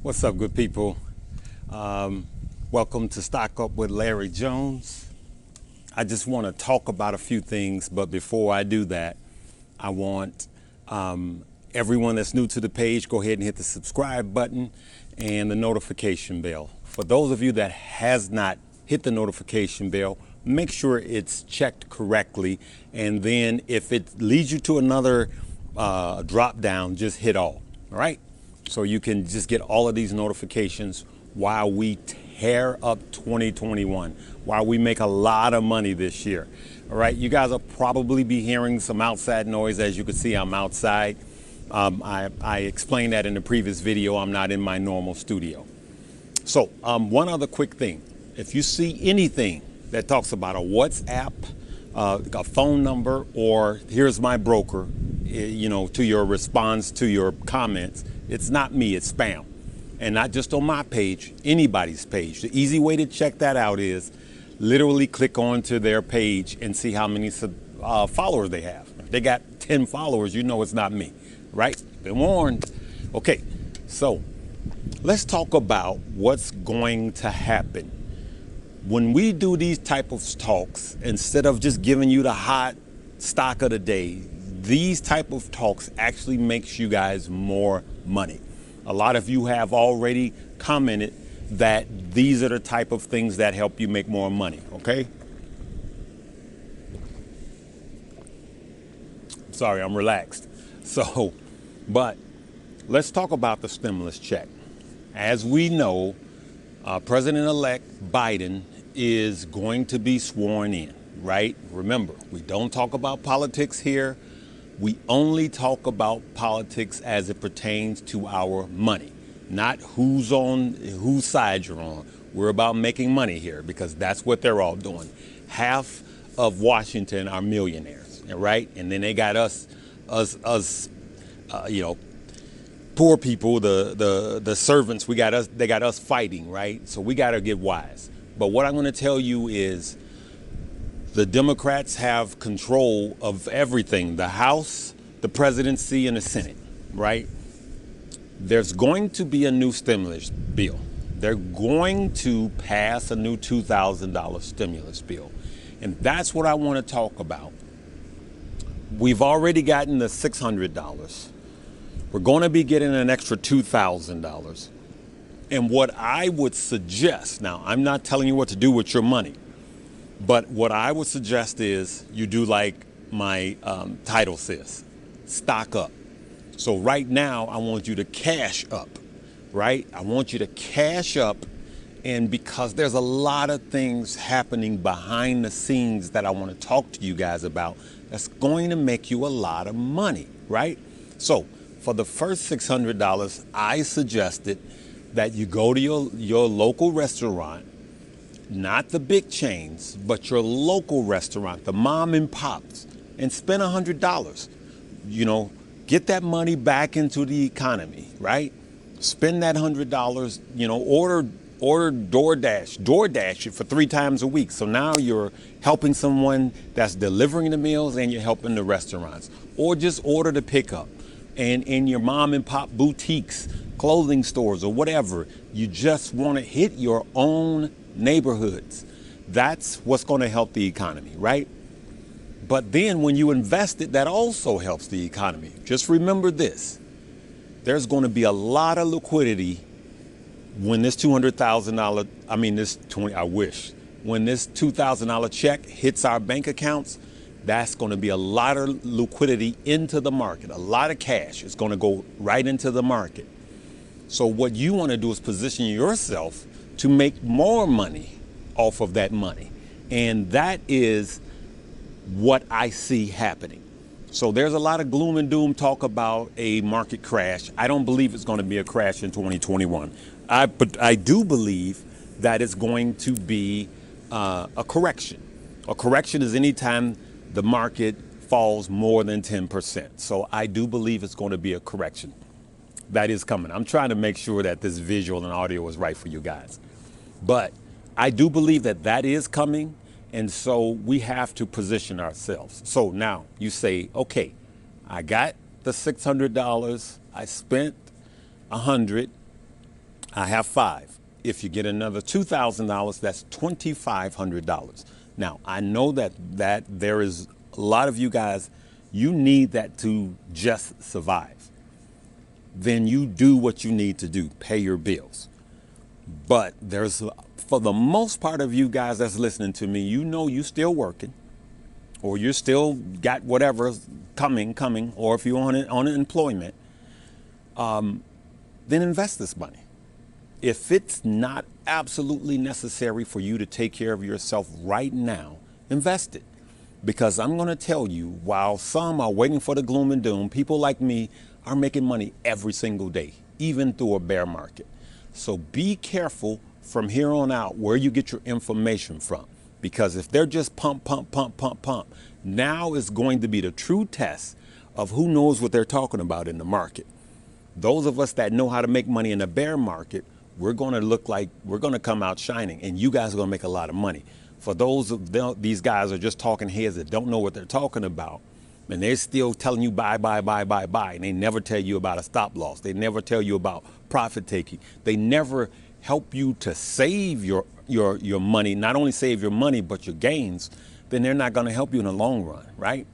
What's up, good people? Welcome to Stock Up with Larry Jones. I just want to talk about a few things, but before I do that, I want everyone that's new to the page, go ahead and hit the subscribe button and the notification bell. For those of you that has not hit the notification bell, make sure it's checked correctly, and then if it leads you to another drop down, just hit all right? So you can just get all of these notifications while we tear up 2021, while we make a lot of money this year. All right, you guys will probably be hearing some outside noise. As you can see, I'm outside. I explained that in the previous video. I'm not in my normal studio. So one other quick thing. If you see anything that talks about a WhatsApp, a phone number, or here's my broker, to your response to your comments, it's not me, it's spam. And not just on my page, anybody's page. The easy way to check that out is literally click onto their page and see how many followers they have. If they got 10 followers, you know it's not me, right? Been warned. Okay, so let's talk about what's going to happen. When we do these type of talks, instead of just giving you the hot stock of the day, these type of talks actually makes you guys more money. A lot of you have already commented that these are the type of things that help you make more money, okay? Sorry, I'm relaxed. So, but let's talk about the stimulus check. As we know, President-elect Biden is going to be sworn in, right? Remember, we don't talk about politics here. We only talk about politics as it pertains to our money, not whose side you're on. We're about making money here because that's what they're all doing. Half of Washington are millionaires, right? And then they got us, poor people, the servants. They got us fighting, right? So we got to get wise. But what I'm going to tell you is the Democrats have control of everything, the House, the presidency, and the Senate, right? There's going to be a new stimulus bill. They're going to pass a new $2,000 stimulus bill. And that's what I want to talk about. We've already gotten the $600. We're going to be getting an extra $2,000. And what I would suggest, now I'm not telling you what to do with your money, but what I would suggest is you do like my title says, stock up. So right now, I want you to cash up, right? I want you to cash up, and because there's a lot of things happening behind the scenes that I want to talk to you guys about, that's going to make you a lot of money, right? So for the first $600, I suggested that you go to your local restaurant, not the big chains, but your local restaurant, the mom and pops, and spend $100. Get that money back into the economy, right? Spend that $100, order DoorDash it for 3 times a week. So now you're helping someone that's delivering the meals and you're helping the restaurants. Or just order the pickup. And in your mom and pop boutiques, clothing stores, or whatever, you just want to hit your own neighborhoods. That's what's going to help the economy, right? But then when you invest it, that also helps the economy. Just remember this. There's going to be a lot of liquidity when this $200,000, when this $2,000 check hits our bank accounts, that's going to be a lot of liquidity into the market. A lot of cash is going to go right into the market. So what you want to do is position yourself to make more money off of that money. And that is what I see happening. So there's a lot of gloom and doom talk about a market crash. I don't believe it's going to be a crash in 2021. But I do believe that it's going to be a correction. A correction is any time the market falls more than 10%. So I do believe it's going to be a correction. That is coming. I'm trying to make sure that this visual and audio is right for you guys. But I do believe that that is coming. And so we have to position ourselves. So now you say, okay, I got the $600. I spent $100. I have 5. If you get another $2,000, that's $2,500. Now, I know that there is a lot of you guys, you need that to just survive. Then you do what you need to do, pay your bills. But there's, for the most part of you guys that's listening to me, you know you still working, or you're still got whatever coming, or if you're on employment, then invest this money. If it's not absolutely necessary for you to take care of yourself right now, invest it. Because I'm going to tell you, while some are waiting for the gloom and doom, people like me are making money every single day, even through a bear market. So be careful from here on out where you get your information from. Because if they're just pump, now is going to be the true test of who knows what they're talking about in the market. Those of us that know how to make money in a bear market, we're going to look like we're going to come out shining, and you guys are going to make a lot of money. For those of these guys are just talking heads that don't know what they're talking about, and they're still telling you buy, and they never tell you about a stop loss. They never tell you about profit taking. They never help you to save your money, not only save your money, but your gains. Then they're not going to help you in the long run, right?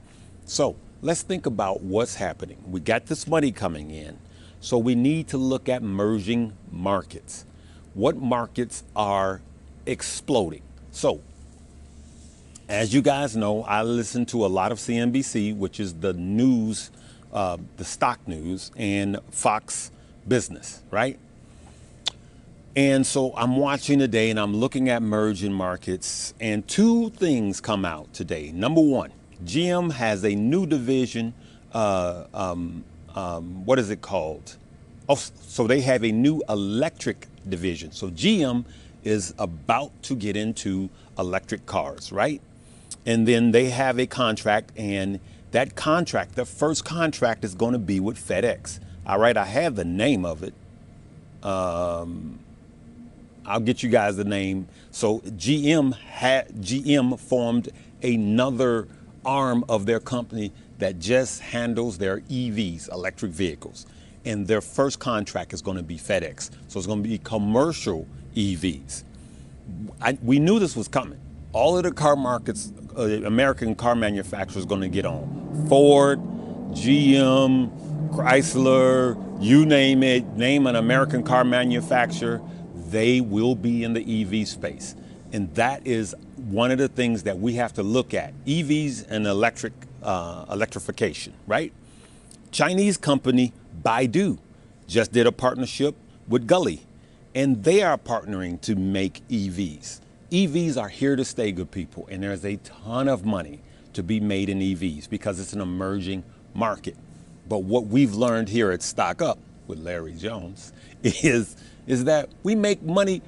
So let's think about what's happening. We got this money coming in. So we need to look at merging markets. What markets are exploding? So, as you guys know, I listen to a lot of CNBC, which is the news, the stock news, and Fox Business, right? And so I'm watching today and I'm looking at merging markets, and 2 things come out today. Number 1, GM has a new division, what is it called? Oh, so they have a new electric division. So GM is about to get into electric cars, right? And then they have a contract, and that contract, the first contract, is going to be with FedEx. All right, I have the name of it. I'll get you guys the name. So GM formed another arm of their company that just handles their EVs, electric vehicles. And their first contract is going to be FedEx. So it's going to be commercial EVs. We knew this was coming. All of the car markets, American car manufacturers, going to get on. Ford, GM, Chrysler, you name it, name an American car manufacturer, they will be in the EV space. And that is one of the things that we have to look at, EVs and electrification, right? Chinese company Baidu just did a partnership with Gully, and they are partnering to make EVs. EVs are here to stay, good people, and there's a ton of money to be made in EVs because it's an emerging market. But what we've learned here at Stock Up with Larry Jones is that we make money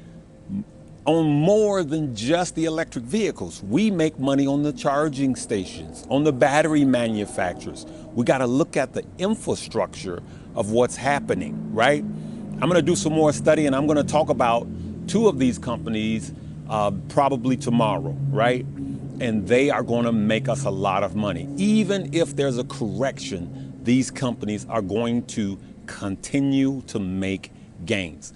on more than just the electric vehicles. We make money on the charging stations, on the battery manufacturers. We got to look at the infrastructure of what's happening, right? I'm going to do some more study, and I'm going to talk about 2 of these companies probably tomorrow, right? And they are going to make us a lot of money. Even if there's a correction, these companies are going to continue to make gains.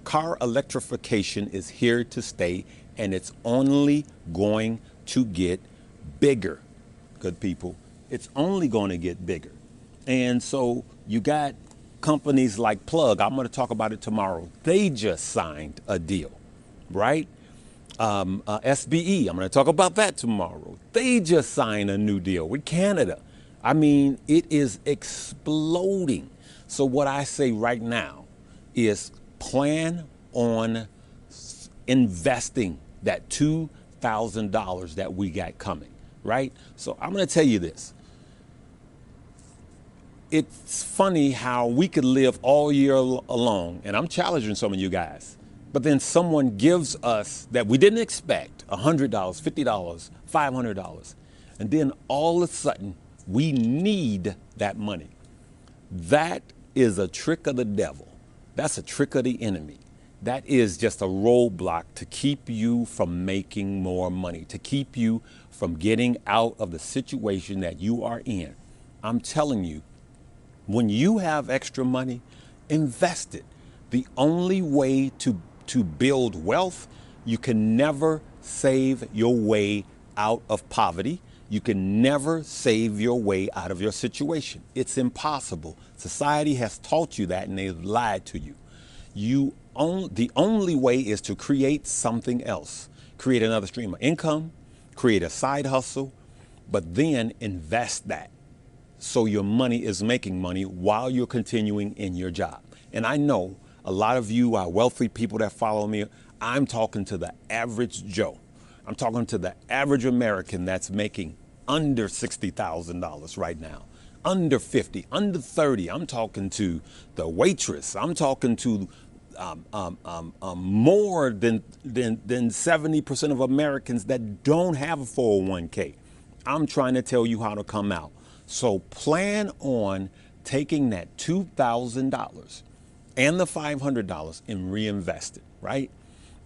Car electrification is here to stay, and it's only going to get bigger, good people. It's only going to get bigger. And so you got companies like Plug. I'm going to talk about it tomorrow. They just signed a deal, right? SBE, I'm going to talk about that tomorrow. They just signed a new deal with Canada. I mean, it is exploding. So what I say right now is plan on investing that $2,000 that we got coming, right? So I'm going to tell you this. It's funny how we could live all year long, and I'm challenging some of you guys, but then someone gives us that we didn't expect, $100, $50, $500, and then all of a sudden we need that money. That is a trick of the devil. That's a trick of the enemy. That is just a roadblock to keep you from making more money, to keep you from getting out of the situation that you are in. I'm telling you, when you have extra money, invest it. The only way to build wealth, you can never save your way out of poverty. You can never save your way out of your situation. It's impossible. Society has taught you that, and they've lied to you. The only way is to create something else. Create another stream of income, create a side hustle, but then invest that so your money is making money while you're continuing in your job. And I know a lot of you are wealthy people that follow me. I'm talking to the average Joe. I'm talking to the average American that's making under $60,000 right now, under 50, under 30. I'm talking to the waitress. I'm talking to more than 70% of Americans that don't have a 401k. I'm trying to tell you how to come out. So plan on taking that $2,000 and the $500 and reinvest it, right?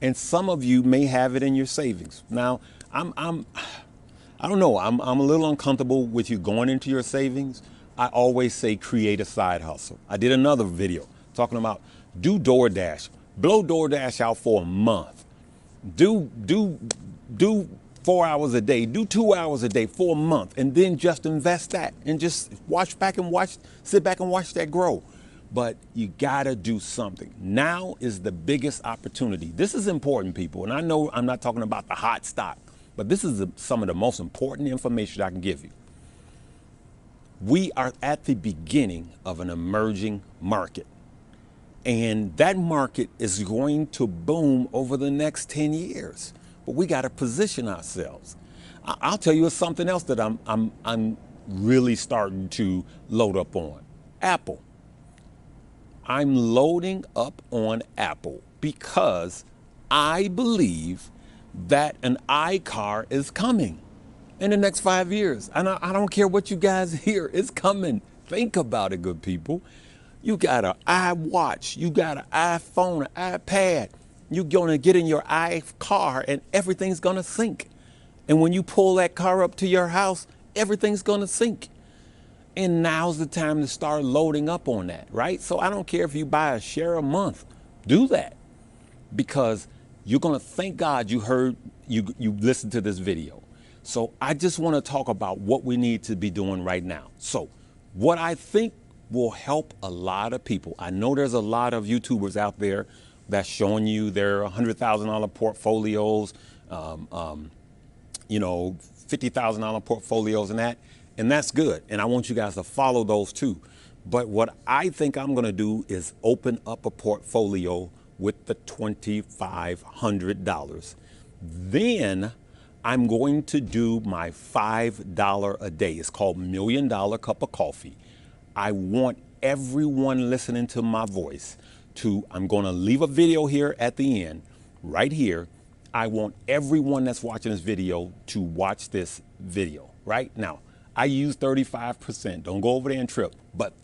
And some of you may have it in your savings. Now, I don't know. I'm a little uncomfortable with you going into your savings. I always say create a side hustle. I did another video talking about do DoorDash, blow DoorDash out for a month. Do 4 hours a day, do 2 hours a day for a month, and then just invest that and just sit back and watch that grow. But you gotta do something. Now is the biggest opportunity. This is important, people. And I know I'm not talking about the hot stock, but this is some of the most important information I can give you. We are at the beginning of an emerging market. And that market is going to boom over the next 10 years. But we got to position ourselves. I'll tell you something else that I'm really starting to load up on. Apple. I'm loading up on Apple because I believe that an iCar is coming in the next 5 years. And I don't care what you guys hear, it's coming. Think about it, good people. You got an iWatch, you got an iPhone, an iPad. You're gonna get in your iCar and everything's gonna sync. And when you pull that car up to your house, everything's gonna sync. And now's the time to start loading up on that, right? So I don't care if you buy a share a month, do that. Because you're gonna thank God you listened to this video. So I just wanna talk about what we need to be doing right now. So what I think will help a lot of people. I know there's a lot of YouTubers out there that's showing you their $100,000 portfolios, $50,000 portfolios and that's good. And I want you guys to follow those too. But what I think I'm gonna do is open up a portfolio with the $2,500. Then I'm going to do my $5 a day. It's called $1 Million Cup of Coffee. I want everyone listening to my voice I'm going to leave a video here at the end, right here. I want everyone that's watching this video to watch this video, right? Now, I use 35%. Don't go over there and trip. But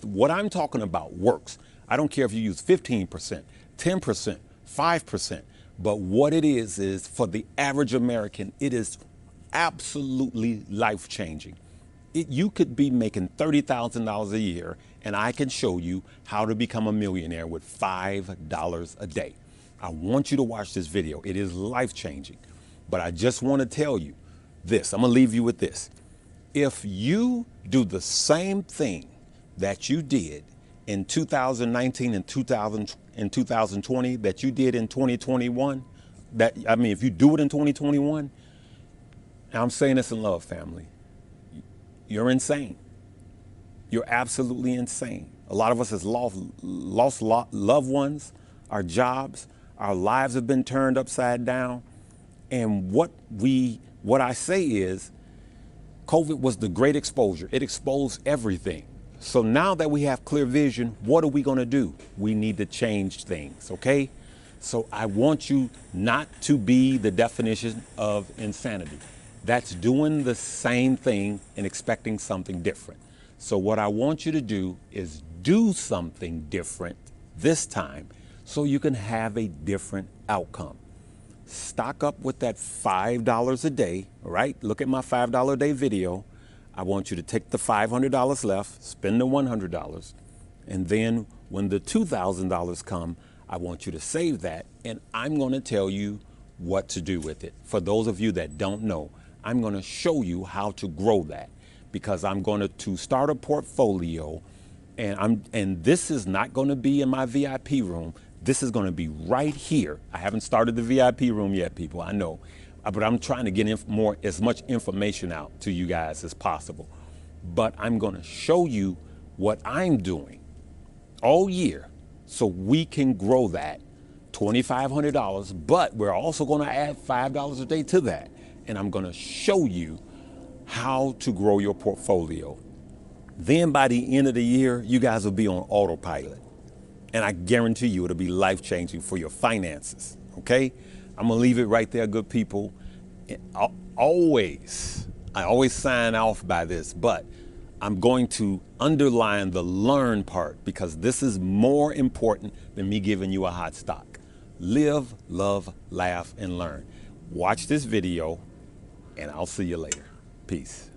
what I'm talking about works. I don't care if you use 15%, 10%, 5%. But what it is for the average American, it is absolutely life-changing. You could be making $30,000 a year, and I can show you how to become a millionaire with $5 a day. I want you to watch this video. It is life-changing. But I just want to tell you this. I'm going to leave you with this. If you do the same thing that you did in 2019 and 2020 that you did in 2021, if you do it in 2021, and I'm saying this in love, family, you're insane. You're absolutely insane. A lot of us has lost loved ones, our jobs, our lives have been turned upside down. And what I say is, COVID was the great exposure. It exposed everything. So now that we have clear vision, what are we going to do? We need to change things, okay? So I want you not to be the definition of insanity. That's doing the same thing and expecting something different. So what I want you to do is do something different this time so you can have a different outcome. Stock up with that $5 a day, all right? Look at my $5 a day video. I want you to take the $500 left, spend the $100, And then when the $2,000 come, I want you to save that, and I'm going to tell you what to do with it. For those of you that don't know, I'm going to show you how to grow that, because I'm going to start a portfolio, and this is not going to be in my VIP room. This is going to be right here. I haven't started the VIP room yet, people, I know, but I'm trying to get as much information out to you guys as possible. But I'm going to show you what I'm doing all year so we can grow that $2,500, but we're also going to add $5 a day to that. And I'm going to show you how to grow your portfolio. Then by the end of the year, you guys will be on autopilot. And I guarantee you it'll be life-changing for your finances, okay? I'm going to leave it right there, good people. I always sign off by this, but I'm going to underline the learn part, because this is more important than me giving you a hot stock. Live, love, laugh, and learn. Watch this video, and I'll see you later. Peace.